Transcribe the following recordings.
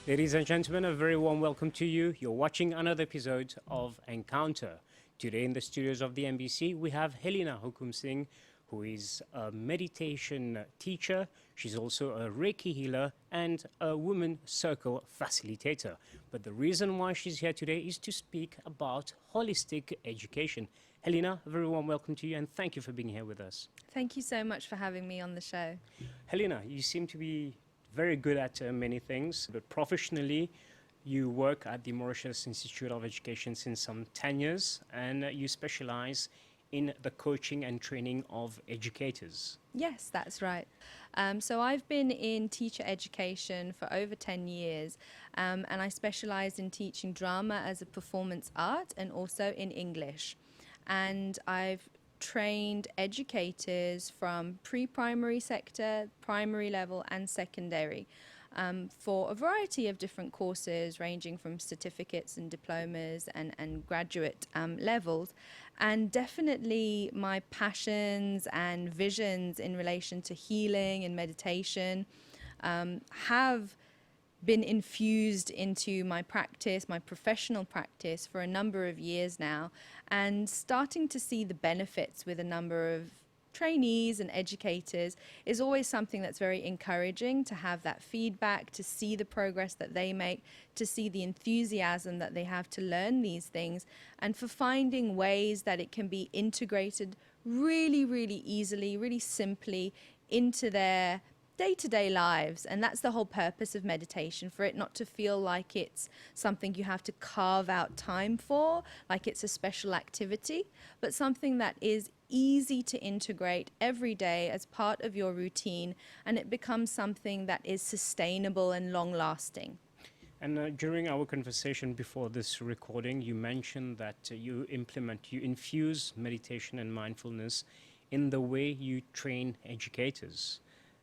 Ladies and gentlemen, a very warm welcome to you. You're watching another episode of Encounter. Today in the studios of the NBC, we have Helina Hookoomsing, who is a meditation teacher. She's also a Reiki healer and a women circle facilitator. But the reason why she's here today is to speak about holistic education. Helina, a very warm welcome to you and thank you for being here with us. Thank you so much for having me on the show. Helina, you seem to be very good at many things, but professionally, you work at the Mauritius Institute of Education since some 10 years, and you specialize in the coaching and training of educators. Yes, that's right. So I've been in teacher education for over 10 years, and I specialize in teaching drama as a performance art and also in English. And I've trained educators from pre-primary sector, primary level and secondary for a variety of different courses ranging from certificates and diplomas and graduate levels. And definitely my passions and visions in relation to healing and meditation have been infused into my practice, my professional practice for a number of years now, and starting to see the benefits with a number of trainees and educators is always something that's very encouraging, to have that feedback, to see the progress that they make, to see the enthusiasm that they have to learn these things, and for finding ways that it can be integrated really, really easily, really simply into their day-to-day lives. And that's the whole purpose of meditation, for it not to feel like it's something you have to carve out time for, like it's a special activity, but something that is easy to integrate every day as part of your routine, and it becomes something that is sustainable and long-lasting. And during our conversation before this recording, you mentioned that you infuse meditation and mindfulness in the way you train educators.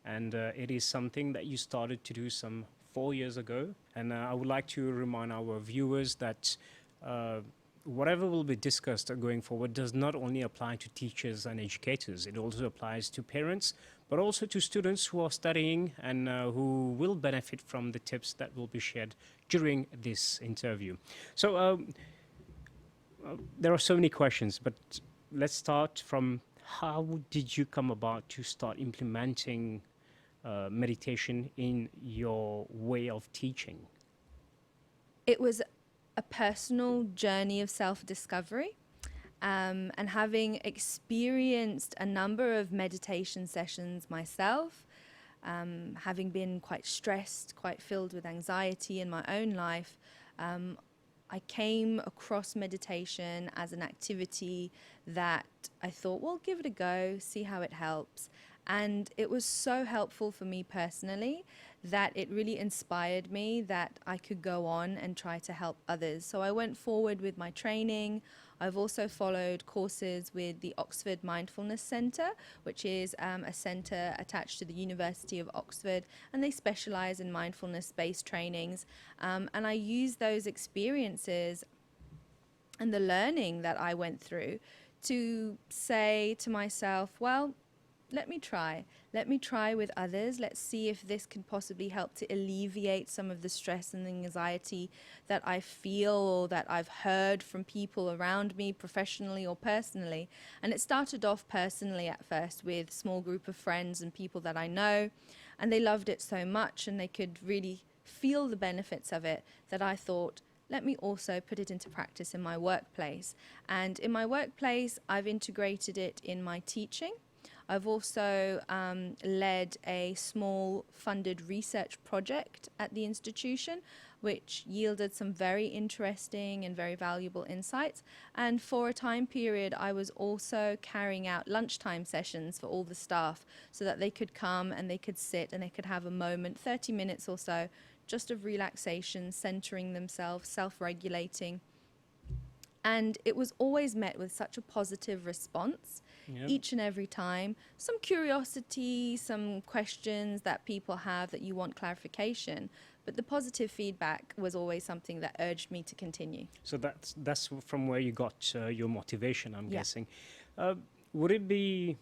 And it is something that you started to do some 4 years ago. And I would like to remind our viewers that whatever will be discussed going forward does not only apply to teachers and educators. It also applies to parents, but also to students who are studying and who will benefit from the tips that will be shared during this interview. So there are so many questions, but let's start from how did you come about to start implementing meditation in your way of teaching? It was a personal journey of self-discovery, and having experienced a number of meditation sessions myself, having been quite stressed, quite filled with anxiety in my own life, I came across meditation as an activity that I thought, well, give it a go, see how it helps. And it was so helpful for me personally that it really inspired me that I could go on and try to help others. So I went forward with my training. I've also followed courses with the Oxford Mindfulness Centre, which is a centre attached to the University of Oxford, and they specialise in mindfulness-based trainings. And I used those experiences and the learning that I went through to say to myself, well, let me try with others. Let's see if this can possibly help to alleviate some of the stress and anxiety that I feel or that I've heard from people around me, professionally or personally. And it started off personally at first with a small group of friends and people that I know, and they loved it so much and they could really feel the benefits of it that I thought, let me also put it into practice in my workplace. And in my workplace, I've integrated it in my teaching. I've also led a small funded research project at the institution, which yielded some very interesting and very valuable insights. And for a time period, I was also carrying out lunchtime sessions for all the staff so that they could come and they could sit and they could have a moment, 30 minutes or so, just of relaxation, centering themselves, self-regulating. And it was always met with such a positive response. Yep. Each and every time. Some curiosity, some questions that people have that you want clarification, but the positive feedback was always something that urged me to continue. So that's from where you got your motivation, I'm guessing. Would it be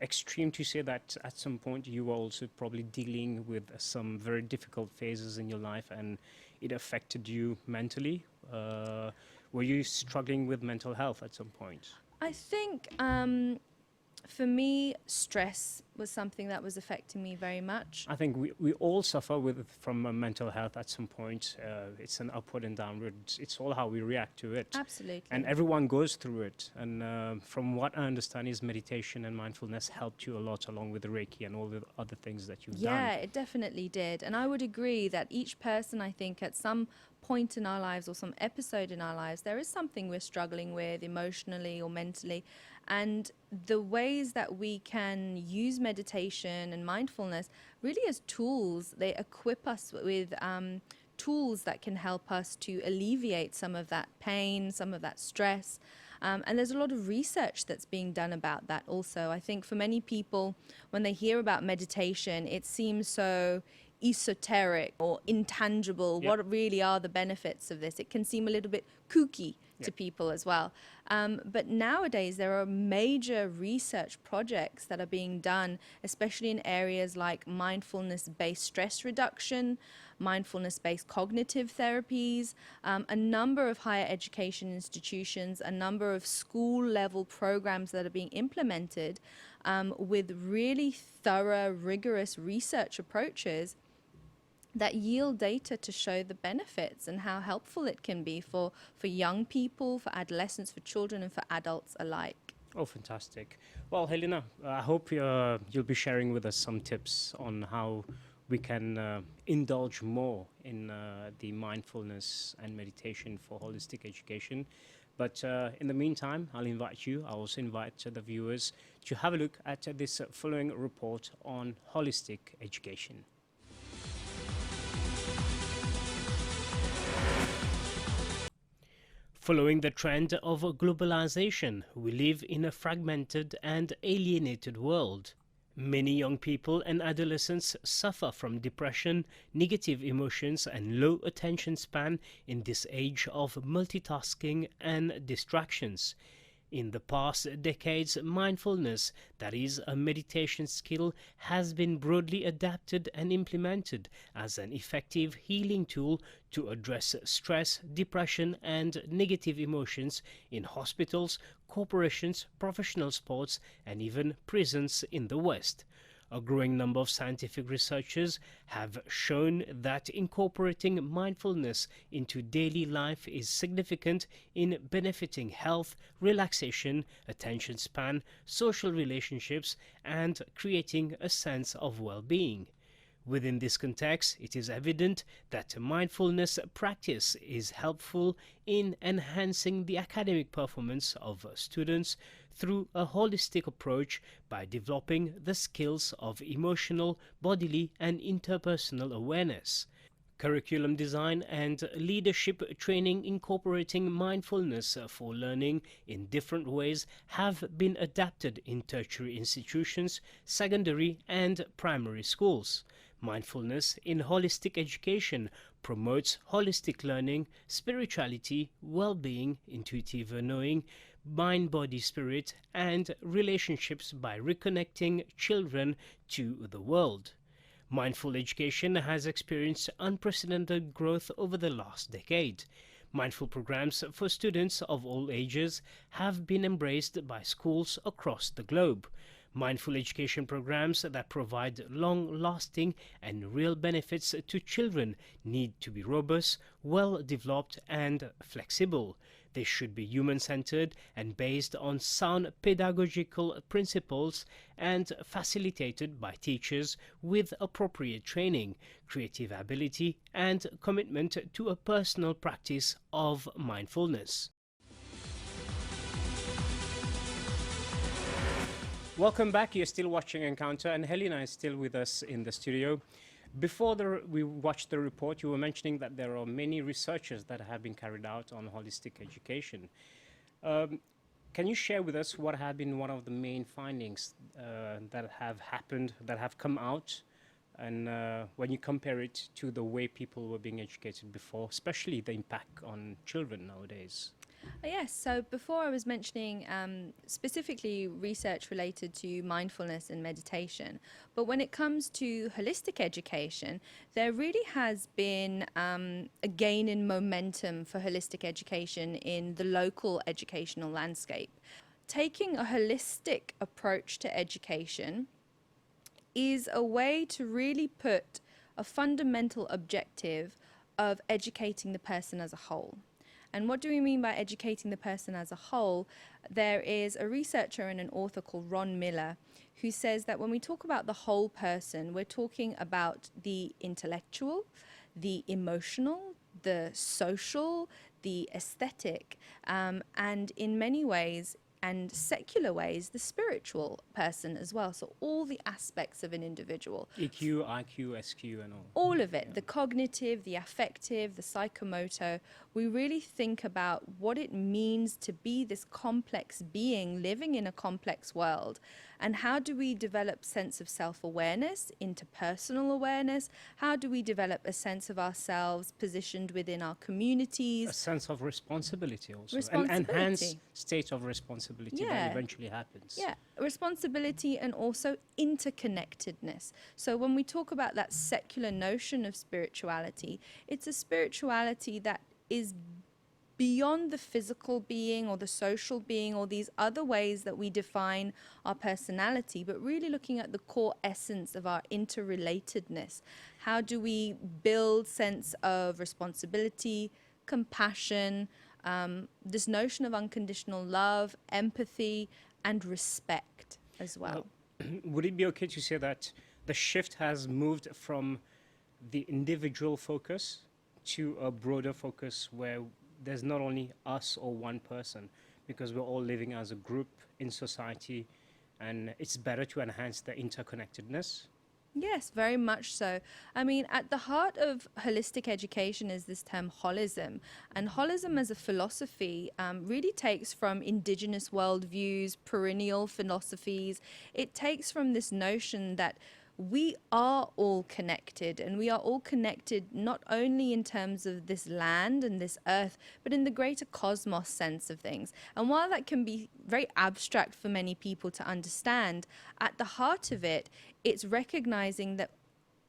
extreme to say that at some point you were also probably dealing with some very difficult phases in your life and it affected you mentally? Were you struggling with mental health at some point? I think for me, stress was something that was affecting me very much. I think we all suffer from mental health at some point. It's an upward and downward. It's all how we react to it. Absolutely. And everyone goes through it. And from what I understand is meditation and mindfulness helped you a lot along with the Reiki and all the other things that you've done. Yeah, it definitely did. And I would agree that each person, I think, at some point in our lives or some episode in our lives, there is something we're struggling with emotionally or mentally. And the ways that we can use meditation and mindfulness really as tools, they equip us with tools that can help us to alleviate some of that pain, some of that stress. And there's a lot of research that's being done about that also. I think for many people, when they hear about meditation, it seems so esoteric or intangible. Yep. What really are the benefits of this? It can seem a little bit kooky to people as well. But nowadays, there are major research projects that are being done, especially in areas like mindfulness-based stress reduction, mindfulness-based cognitive therapies, a number of higher education institutions, a number of school-level programs that are being implemented with really thorough, rigorous research approaches that yield data to show the benefits and how helpful it can be for young people, for adolescents, for children, and for adults alike. Oh, fantastic. Well, Helina, I hope you'll be sharing with us some tips on how we can indulge more in the mindfulness and meditation for holistic education. But in the meantime, I'll also invite the viewers to have a look at this following report on holistic education. Following the trend of globalization, we live in a fragmented and alienated world. Many young people and adolescents suffer from depression, negative emotions, and low attention span in this age of multitasking and distractions. In the past decades, mindfulness, that is a meditation skill, has been broadly adapted and implemented as an effective healing tool to address stress, depression, and negative emotions in hospitals, corporations, professional sports, and even prisons in the West. A growing number of scientific researchers have shown that incorporating mindfulness into daily life is significant in benefiting health, relaxation, attention span, social relationships, and creating a sense of well-being. Within this context, it is evident that mindfulness practice is helpful in enhancing the academic performance of students through a holistic approach by developing the skills of emotional, bodily, and interpersonal awareness. Curriculum design and leadership training incorporating mindfulness for learning in different ways have been adapted in tertiary institutions, secondary and primary schools. Mindfulness in holistic education promotes holistic learning, spirituality, well-being, intuitive knowing, mind, body, spirit, and relationships by reconnecting children to the world. Mindful education has experienced unprecedented growth over the last decade. Mindful programs for students of all ages have been embraced by schools across the globe. Mindful education programs that provide long-lasting and real benefits to children need to be robust, well-developed, and flexible. They should be human-centered and based on sound pedagogical principles and facilitated by teachers with appropriate training, creative ability, and commitment to a personal practice of mindfulness. Welcome back. You're still watching Encounter, and Helina is still with us in the studio. Before we watched the report, you were mentioning that there are many researches that have been carried out on holistic education. Can you share with us what have been one of the main findings that have happened, that have come out, and when you compare it to the way people were being educated before, especially the impact on children nowadays? Yes, so before I was mentioning specifically research related to mindfulness and meditation, but when it comes to holistic education, there really has been a gain in momentum for holistic education in the local educational landscape. Taking a holistic approach to education is a way to really put a fundamental objective of educating the person as a whole. And what do we mean by educating the person as a whole? There is a researcher and an author called Ron Miller who says that when we talk about the whole person, we're talking about the intellectual, the emotional, the social, the aesthetic, and in many ways, and secular ways, the spiritual person as well. So all the aspects of an individual. EQ, IQ, SQ, and all. All of it, Yeah. the cognitive, the affective, the psychomotor. We really think about what it means to be this complex being living in a complex world. And how do we develop sense of self-awareness, interpersonal awareness? How do we develop a sense of ourselves positioned within our communities? A sense of responsibility also. An Responsibility. enhanced state of responsibility Yeah. that eventually happens. Yeah, responsibility and also interconnectedness. So when we talk about that secular notion of spirituality, it's a spirituality that is beyond the physical being or the social being or these other ways that we define our personality, but really looking at the core essence of our interrelatedness. How do we build sense of responsibility, compassion, this notion of unconditional love, empathy, and respect as well. Would it be okay to say that the shift has moved from the individual focus to a broader focus where there's not only us or one person, because we're all living as a group in society, and it's better to enhance the interconnectedness? Yes, very much so. I mean, at the heart of holistic education is this term holism. And holism as a philosophy really takes from indigenous worldviews, perennial philosophies. It takes from this notion that we are all connected, and we are all connected not only in terms of this land and this earth, but in the greater cosmos sense of things. And while that can be very abstract for many people to understand, at the heart of it, it's recognizing that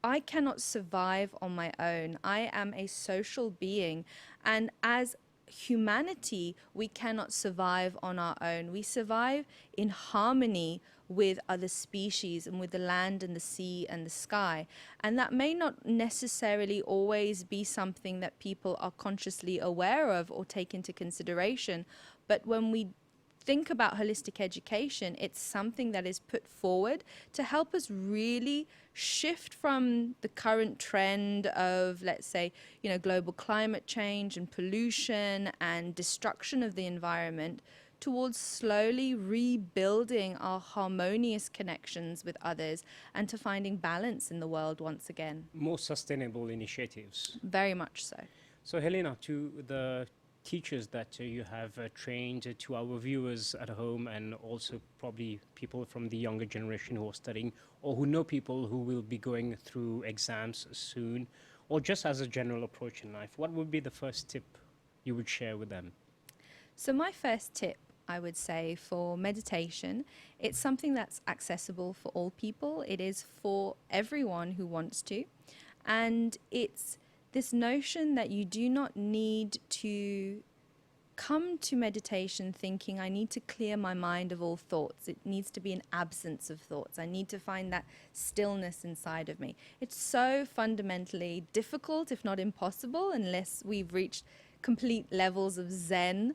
I cannot survive on my own. I am a social being, and as humanity, we cannot survive on our own. We survive in harmony with other species and with the land and the sea and the sky. And that may not necessarily always be something that people are consciously aware of or take into consideration. But when we think about holistic education, it's something that is put forward to help us really shift from the current trend of, let's say, global climate change and pollution and destruction of the environment towards slowly rebuilding our harmonious connections with others and to finding balance in the world once again. More sustainable initiatives. Very much so. So, Helena, to the teachers that you have trained, to our viewers at home, and also probably people from the younger generation who are studying or who know people who will be going through exams soon, or just as a general approach in life, what would be the first tip you would share with them? So my first tip, I would say, for meditation, it's something that's accessible for all people. It is for everyone who wants to. And it's this notion that you do not need to come to meditation thinking, I need to clear my mind of all thoughts. It needs to be an absence of thoughts. I need to find that stillness inside of me. It's so fundamentally difficult, if not impossible, unless we've reached complete levels of Zen.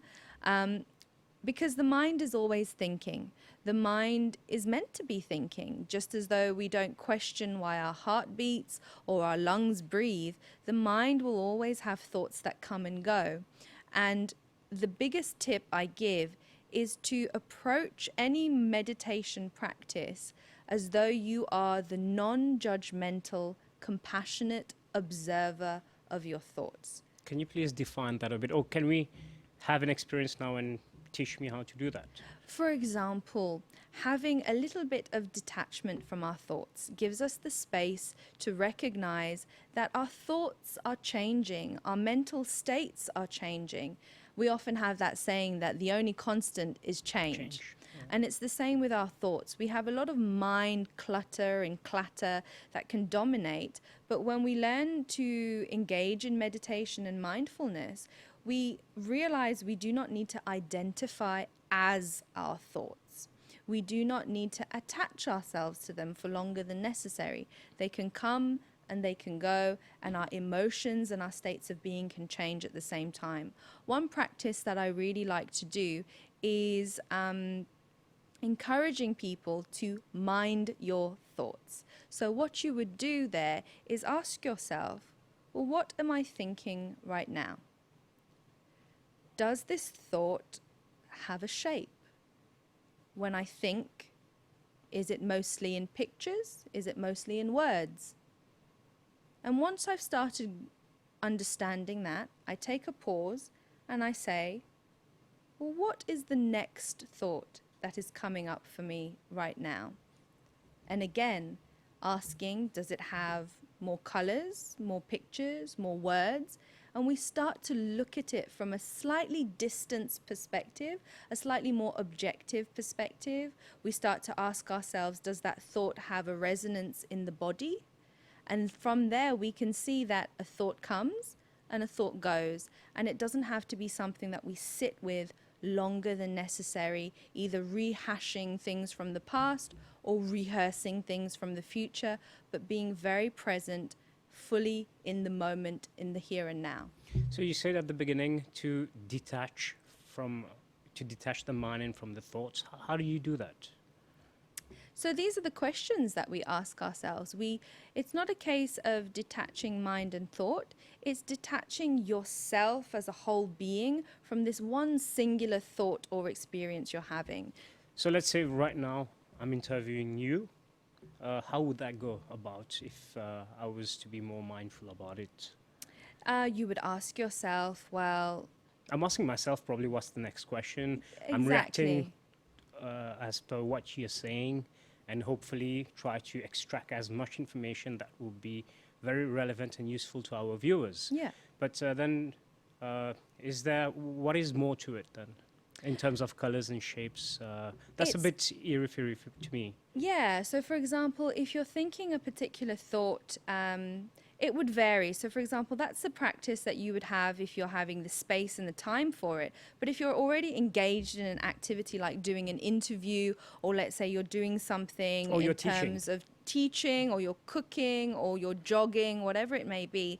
Because the mind is always thinking. The mind is meant to be thinking, just as though we don't question why our heart beats or our lungs breathe. The mind will always have thoughts that come and go. And the biggest tip I give is to approach any meditation practice as though you are the non-judgmental, compassionate observer of your thoughts. Can you please define that a bit? Or can we have an experience now and teach me how to do that? For example, having a little bit of detachment from our thoughts gives us the space to recognize that our thoughts are changing, our mental states are changing. We often have that saying that the only constant is change. And it's the same with our thoughts. We have a lot of mind clutter and clatter that can dominate. But when we learn to engage in meditation and mindfulness, we realize we do not need to identify as our thoughts. We do not need to attach ourselves to them for longer than necessary. They can come and they can go, and our emotions and our states of being can change at the same time. One practice that I really like to do is encouraging people to mind your thoughts. So what you would do there is ask yourself, well, what am I thinking right now? Does this thought have a shape? When I think, is it mostly in pictures? Is it mostly in words? And once I've started understanding that, I take a pause and I say, well, what is the next thought that is coming up for me right now? And again, asking, does it have more colors, more pictures, more words? And we start to look at it from a slightly distant perspective, a slightly more objective perspective. We start to ask ourselves, does that thought have a resonance in the body? And from there, we can see that a thought comes and a thought goes. And it doesn't have to be something that we sit with longer than necessary, either rehashing things from the past or rehearsing things from the future, but being very present, fully in the moment, in the here and now. So you said at the beginning to detach the mind and from the thoughts. How do you do that? So these are the questions that we ask ourselves. It's not a case of detaching mind and thought. It's detaching yourself as a whole being from this one singular thought or experience you're having. So let's say right now I'm interviewing you. How would that go about if I was to be more mindful about it? You would ask yourself, well... I'm asking myself probably what's the next question. Exactly. I'm reacting as per what you're saying, and hopefully try to extract as much information that will be very relevant and useful to our viewers. Yeah. But then what is more to it then? In terms of colors and shapes, that's a bit eerie to me. Yeah, so for example, if you're thinking a particular thought, it would vary. So for example, that's the practice that you would have if you're having the space and the time for it. But if you're already engaged in an activity like doing an interview, or let's say you're doing something in terms of teaching, or you're cooking, or you're jogging, whatever it may be,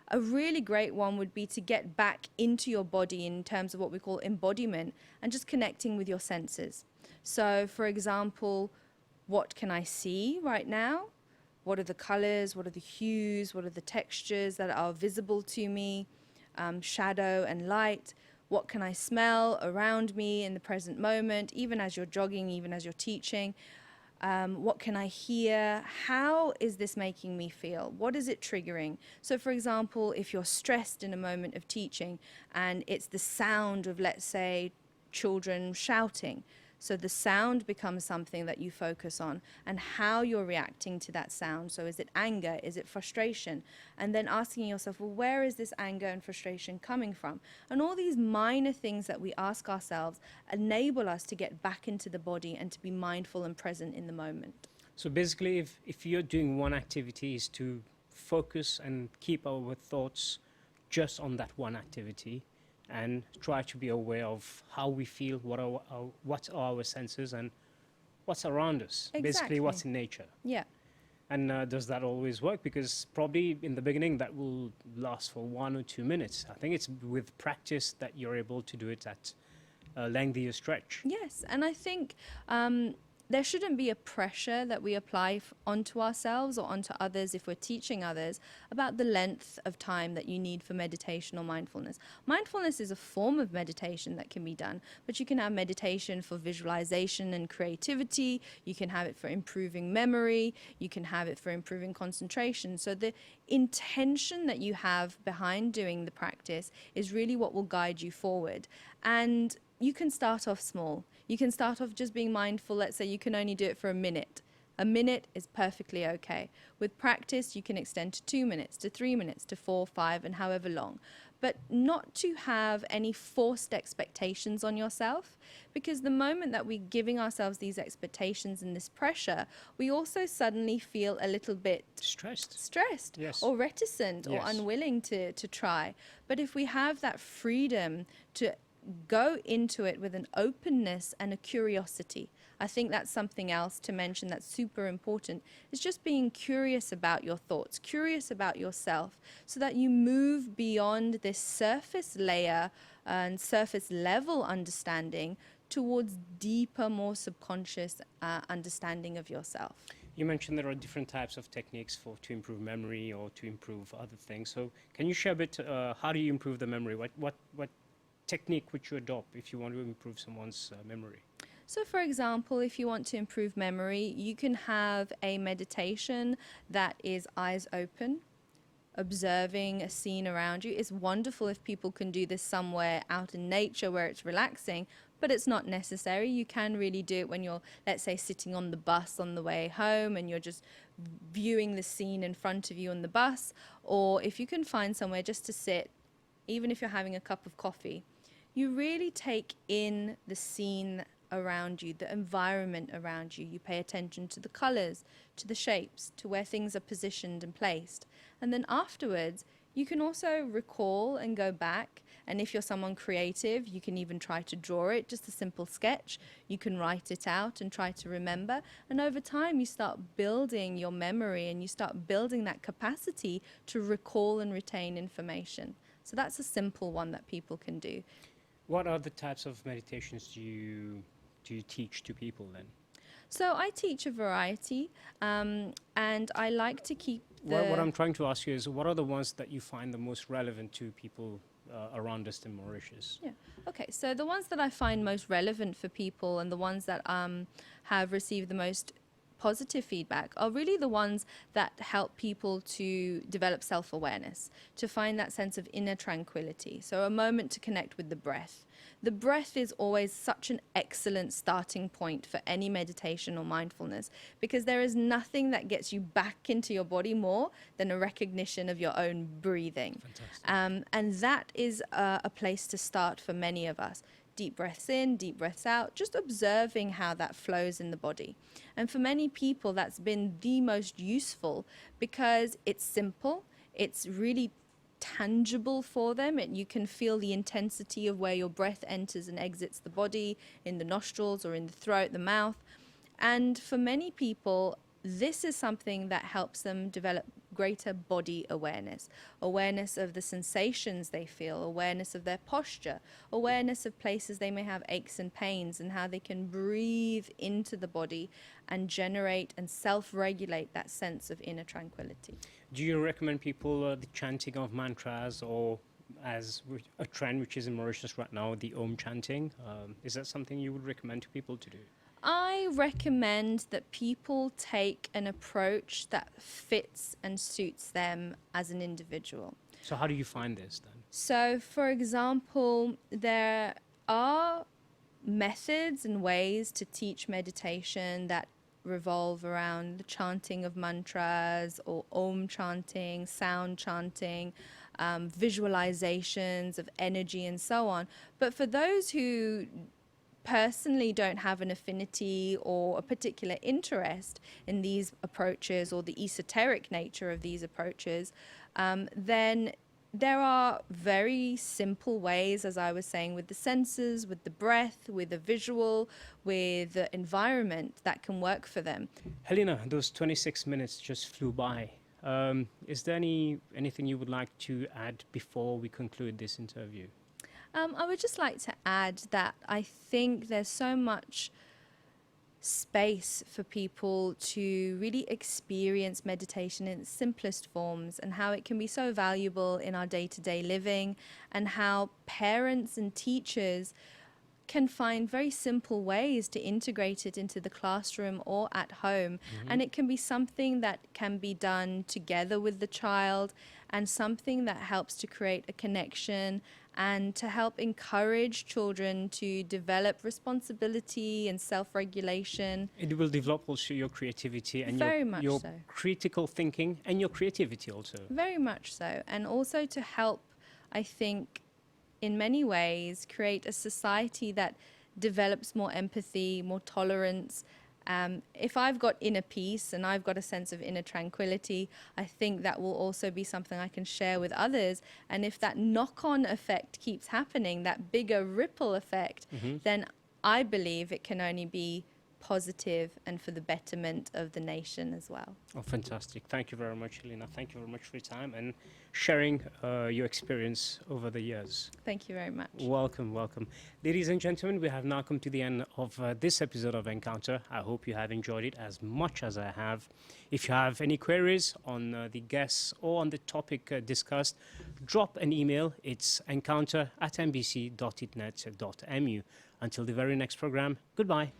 a really great one would be to get back into your body in terms of what we call embodiment and just connecting with your senses. So, for example, what can I see right now? What are the colors? What are the hues? What are the textures that are visible to me? Shadow and light. What can I smell around me in the present moment, even as you're jogging, even as you're teaching? What can I hear? How is this making me feel? What is it triggering? So for example, if you're stressed in a moment of teaching and it's the sound of, let's say, children shouting, so the sound becomes something that you focus on and how you're reacting to that sound. So is it anger? Is it frustration? And then asking yourself, well, where is this anger and frustration coming from? And all these minor things that we ask ourselves enable us to get back into the body and to be mindful and present in the moment. So basically, if you're doing one activity is to focus and keep our thoughts just on that one activity, and try to be aware of how we feel, what are our senses, and what's around us. Exactly. Basically, what's in nature. Yeah. And does that always work? Because probably in the beginning that will last for 1 or 2 minutes. I think it's with practice that you're able to do it at a lengthier stretch. Yes, and I think there shouldn't be a pressure that we apply onto ourselves or onto others if we're teaching others about the length of time that you need for meditation or mindfulness. Mindfulness is a form of meditation that can be done, but you can have meditation for visualization and creativity. You can have it for improving memory. You can have it for improving concentration. So the intention that you have behind doing the practice is really what will guide you forward. And you can start off small. You can start off just being mindful. Let's say you can only do it for a minute. A minute is perfectly okay. With practice, you can extend to 2 minutes, to 3 minutes, to 4, 5, and however long. but not to have any forced expectations on yourself, because the moment that we're giving ourselves these expectations and this pressure, we also suddenly feel a little bit stressed Yes. or reticent or Yes. unwilling to try. But if we have that freedom to go into it with an openness and a curiosity, I think that's something else to mention that's super important. It's just being curious about your thoughts, curious about yourself, so that you move beyond this surface layer and surface level understanding towards deeper, more subconscious understanding of yourself. You mentioned there are different types of techniques to improve memory or to improve other things. So can you share a bit, how do you improve the memory? What technique would you adopt if you want to improve someone's memory? So, for example, if you want to improve memory, you can have a meditation that is eyes open, observing a scene around you. It's wonderful if people can do this somewhere out in nature where it's relaxing, but it's not necessary. You can really do it when you're, let's say, sitting on the bus on the way home and you're just viewing the scene in front of you on the bus. Or if you can find somewhere just to sit, even if you're having a cup of coffee, you really take in the scene around you, the environment around you. You pay attention to the colors, to the shapes, to where things are positioned and placed. And then afterwards, you can also recall and go back. And if you're someone creative, you can even try to draw it, just a simple sketch. You can write it out and try to remember. And over time, you start building your memory and you start building that capacity to recall and retain information. So that's a simple one that people can do. What other types of meditations do you teach to people then? So I teach a variety, and I like to keep the... What I'm trying to ask you is, what are the ones that you find the most relevant to people around us in Mauritius? Yeah. Okay. So the ones that I find most relevant for people and the ones that have received the most positive feedback are really the ones that help people to develop self-awareness, to find that sense of inner tranquility. So a moment to connect with the breath. The breath is always such an excellent starting point for any meditation or mindfulness, because there is nothing that gets you back into your body more than a recognition of your own breathing. And that is a place to start for many of us. Deep breaths in, deep breaths out, just observing how that flows in the body. And for many people, that's been the most useful because it's simple, it's really tangible for them, and you can feel the intensity of where your breath enters and exits the body, in the nostrils or in the throat, the mouth. And for many people, this is something that helps them develop greater body awareness, awareness of the sensations they feel, awareness of their posture, awareness of places they may have aches and pains, and how they can breathe into the body and generate and self-regulate that sense of inner tranquility. Do you recommend people the chanting of mantras, or as a trend which is in Mauritius right now, the Om chanting? Is that something you would recommend to people to do? I recommend that people take an approach that fits and suits them as an individual. So how do you find this then? So, for example, there are methods and ways to teach meditation that revolve around the chanting of mantras or Om chanting, sound chanting, visualizations of energy and so on. But for those who personally don't have an affinity or a particular interest in these approaches or the esoteric nature of these approaches, then there are very simple ways, as I was saying, with the senses, with the breath, with the visual, with the environment that can work for them. Helina, those 26 minutes just flew by. Is there anything you would like to add before we conclude this interview? I would just like to add that I think there's so much space for people to really experience meditation in its simplest forms, and how it can be so valuable in our day-to-day living, and how parents and teachers can find very simple ways to integrate it into the classroom or at home. And it can be something that can be done together with the child, and something that helps to create a connection and to help encourage children to develop responsibility and self-regulation. It will develop also your creativity and Very much your so. critical thinking and your creativity also. Very much so. And also to help, I think, in many ways, create a society that develops more empathy, more tolerance. If I've got inner peace and I've got a sense of inner tranquility, I think that will also be something I can share with others. And if that knock-on effect keeps happening, that bigger ripple effect, then I believe it can only be positive and for the betterment of the nation as well. Oh, fantastic. Thank you very much, Helina. Thank you very much for your time and sharing your experience over the years. Thank you very much. Welcome, welcome. Ladies and gentlemen, we have now come to the end of this episode of Encounter. I hope you have enjoyed it as much as I have. If you have any queries on the guests or on the topic discussed, drop an email. It's encounter@nbc.itnet.mu. Until the very next program, goodbye.